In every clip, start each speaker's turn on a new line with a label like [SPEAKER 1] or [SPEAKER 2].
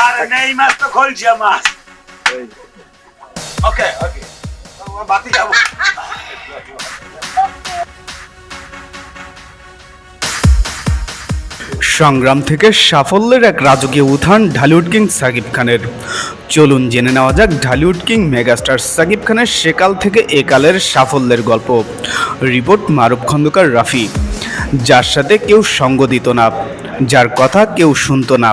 [SPEAKER 1] আরে নেই মাছ তো খলছিয়া মাছ। ওকে ওকে বাতি যাবো।
[SPEAKER 2] সংগ্রাম থেকে সাফল্যের এক রাজকীয় উত্থান ঢালিউড কিং সাকিব খানের। চলুন জেনে নেওয়া যাক ঢালিউড কিং মেগাস্টার সাকিব খানের সেকাল থেকে একালের সাফল্যের গল্প। রিপোর্ট মারুফ খন্দকার রাফি। যার সাথে কেউ সঙ্গ দিত না, যার কথা কেউ শুনতো না,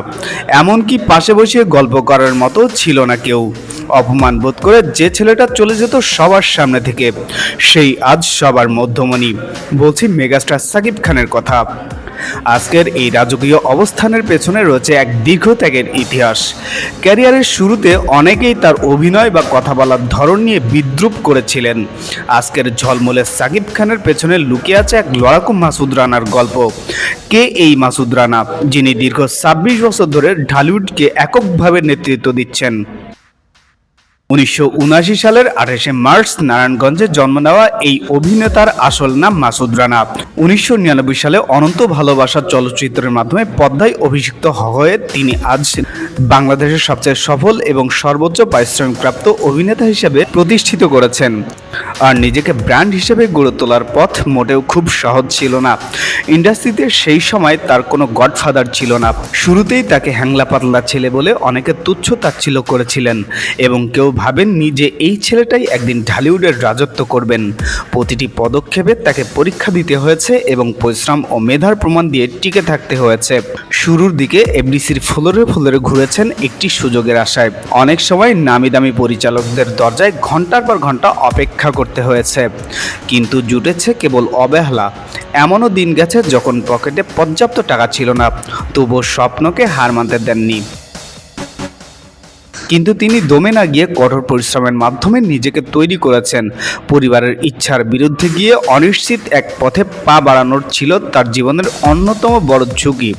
[SPEAKER 2] এমনকি পাশে বসে গল্প করার মতো ছিল না কেউ। অপমান বোধ করে যে ছেলেটা চলে যেত সবার সামনে থেকে, সেই আজ সবার মধ্যমণি। বলছি মেগাস্টার সাকিব খানের কথা। আজকের এই রাজকীয় অবস্থানের পেছনে রয়েছে এক দীর্ঘ ত্যাগের ইতিহাস। ক্যারিয়ারের শুরুতে অনেকেই তার অভিনয় বা কথা বলার ধরন নিয়ে বিদ্রূপ করেছিলেন। আজকের ঝলমলে সাকিব খানের পেছনে লুকিয়ে আছে এক লড়াকু মাসুদ রানার গল্প। কে এই মাসুদ রানা, যিনি দীর্ঘ ২৬ বছর ধরে ঢালিউডকে এককভাবে নেতৃত্ব দিচ্ছেন? ১৯৭৯ সালের ২৮শে মার্চ নারায়ণগঞ্জে জন্ম নেওয়া এই অভিনেতার আসল নাম মাসুদ রানা। ১৯৯৯ সালে অনন্ত ভালোবাসা চলচ্চিত্রের মাধ্যমে পদ্মায় অভিষিক্ত হয়ে তিনি আজ বাংলাদেশের সবচেয়ে সফল এবং সর্বোচ্চ পারিশ্রমিকপ্রাপ্ত অভিনেতা হিসেবে প্রতিষ্ঠিত করেছেন। আর নিজেকে ব্র্যান্ড হিসেবে গড়ে তোলার পথ মোটেও খুব সহজ ছিল না। ইন্ডাস্ট্রিতে সেই সময় তার কোনো গডফাদার ছিল না। শুরুতেই তাকে হ্যাংলা পাতলা ছেলে বলে অনেকে তুচ্ছ তাচ্ছিল্য করেছিলেন এবং কেউ ভাবেননি যে এই ছেলেটাই একদিন ঢালিউডের রাজত্ব করবেন। প্রতিটি পদক্ষেপে তাকে পরীক্ষা দিতে হয়েছে এবং পরিশ্রম ও মেধার প্রমাণ দিয়ে টিকে থাকতে হয়েছে। শুরুর দিকে এফডিসির ফ্লোরে ফ্লোরে ঘুরেছেন একটি সুযোগের আশায়। অনেক সময় নামি দামি পরিচালকদের দরজায় ঘন্টার পর ঘন্টা অপেক্ষা করতে হয়েছে, কিন্তু জুটেছে কেবল অবহেলা। এমনও দিন গেছে যখন পকেটে পর্যাপ্ত টাকা ছিল না, তবুও স্বপ্নকে হার মানতে দেননি। কিন্তু তিনি দমে না গিয়ে কঠোর পরিশ্রমের মাধ্যমে নিজেকে তৈরি করেছেন। পরিবারের ইচ্ছার বিরুদ্ধে গিয়ে অনিশ্চিত এক পথে পা বাড়ানোর ছিল তার জীবনের অন্যতম বড় ঝুঁকি।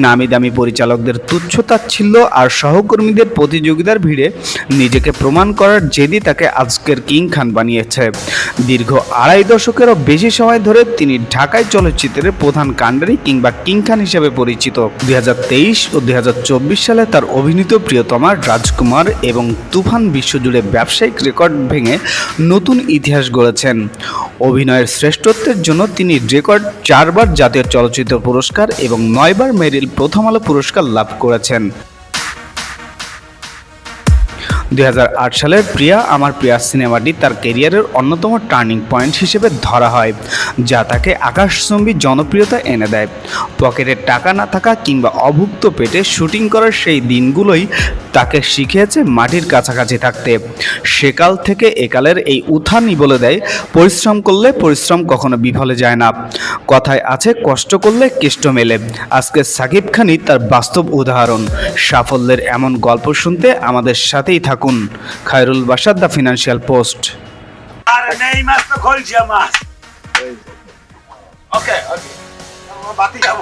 [SPEAKER 2] নামি দামি পরিচালকদের তুচ্ছতাচ্ছিল্য আর সহকর্মীদের প্রতিযোগিতার ভিড়ে নিজেকে প্রমাণ করার জেদি তাকে আজকের কিং খান বানিয়েছে। দীর্ঘ ২.৫ দশকেরও বেশি সময় ধরে তিনি ঢাকায় চলচ্চিত্রের প্রধান কাণ্ডারি কিংবা কিং খান হিসেবে পরিচিত। ২০২৩ ও ২০২৪ সালে তার অভিনীত প্রিয়তমা, রাজকুমার এবং তুফান বিশ্বজুড়ে ব্যবসায়িক রেকর্ড ভেঙে নতুন ইতিহাস গড়েছেন। অভিনয়ের শ্রেষ্ঠত্বের জন্য তিনি রেকর্ড ৪বার জাতীয় চলচ্চিত্র পুরস্কার এবং ৯বার মেরিল প্রথম আলো পুরস্কার লাভ করেছেন। ২০০৮ সালের প্রিয়া আমার প্রিয়া সিনেমাটি তার ক্যারিয়ারের অন্যতম টার্নিং পয়েন্ট হিসেবে ধরা হয়, যা তাকে আকাশচুম্বী জনপ্রিয়তা এনে দেয়। পকেটে টাকা না থাকা কিংবা অভুক্ত পেটে শুটিং করার সেই দিনগুলোই তাকে শিখিয়েছে মাটির কাছাকাছি থাকতে। সেকাল থেকে একালের এই উত্থানই বলে দেয়, পরিশ্রম করলে পরিশ্রম কখনো বিফলে যায় না। কথায় আছে, কষ্ট করলে কেষ্ট মেলে। আজকে সাকিব খানই তার বাস্তব উদাহরণ। সাফল্যের এমন গল্প শুনতে আমাদের সাথেই থাকুন। খায়রুল বাসার, দ্য ফিনান্সিয়াল পোস্ট।
[SPEAKER 1] আরে নেই মাছ তো খলছিয়া মাছ। ওকে ওকে বাতি যাবো।